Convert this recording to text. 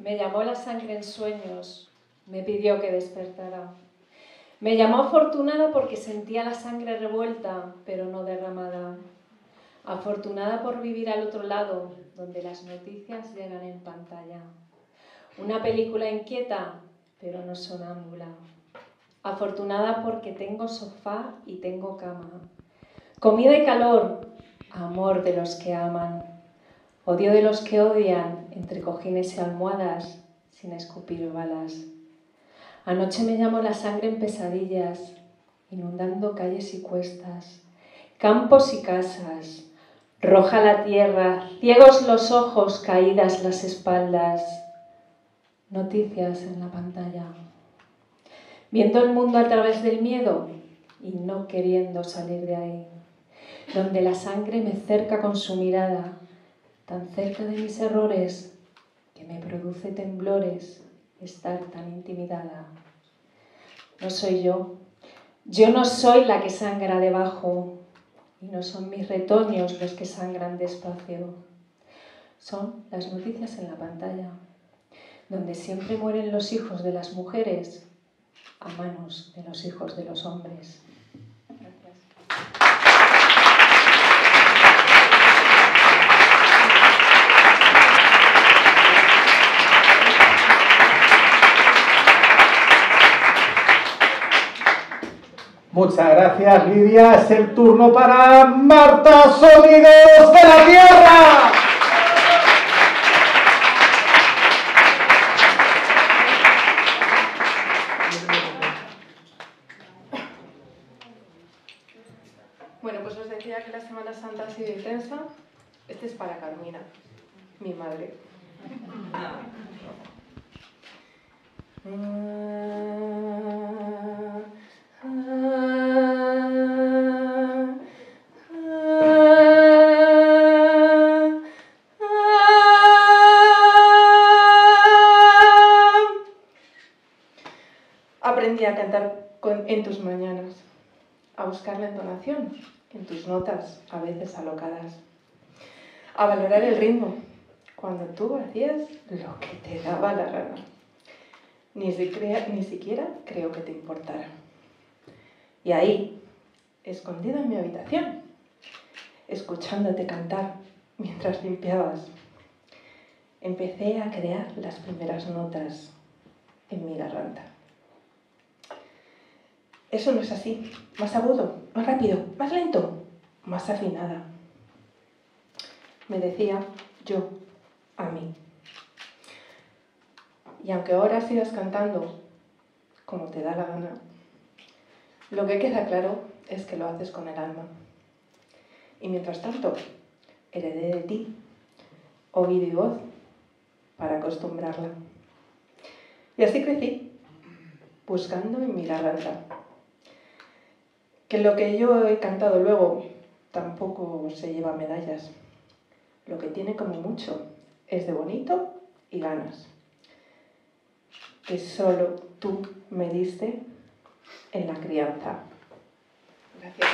Me llamó la sangre en sueños, me pidió que despertara. Me llamó afortunada porque sentía la sangre revuelta, pero no derramada. Afortunada por vivir al otro lado, donde las noticias llegan en pantalla. Una película inquieta, pero no sonámbula. Afortunada porque tengo sofá y tengo cama. Comida y calor, amor de los que aman. Odio de los que odian, entre cojines y almohadas, sin escupir balas. Anoche me llamó la sangre en pesadillas, inundando calles y cuestas, campos y casas, roja la tierra, ciegos los ojos, caídas las espaldas. Noticias en la pantalla. Viendo el mundo a través del miedo y no queriendo salir de ahí. Donde la sangre me cerca con su mirada, tan cerca de mis errores, que me produce temblores estar tan intimidada. No soy yo no soy la que sangra debajo, y no son mis retoños los que sangran despacio. Son las noticias en la pantalla, donde siempre mueren los hijos de las mujeres a manos de los hijos de los hombres. Gracias. Muchas gracias, Lidia. Es el turno para Marta, Sonidos de la Tierra. Bueno, pues os decía que la Semana Santa ha sido intensa. Este es para Carmina, mi madre. Aprendí a cantar en tus mañanas, a buscar la entonación en tus notas, a veces alocadas, a valorar el ritmo cuando tú hacías lo que te daba la gana. Ni siquiera creo que te importara. Y ahí, escondida en mi habitación, escuchándote cantar mientras limpiabas, empecé a crear las primeras notas en mi garganta. Eso no es así. Más agudo, más rápido, más lento, más afinada. Me decía yo a mí. Y aunque ahora sigas cantando como te da la gana, lo que queda claro es que lo haces con el alma. Y mientras tanto, heredé de ti oído y voz para acostumbrarla. Y así crecí, buscando en mi garganta. Que lo que yo he cantado luego tampoco se lleva medallas. Lo que tiene como mucho es de bonito y ganas. Que solo tú me diste en la crianza. Gracias.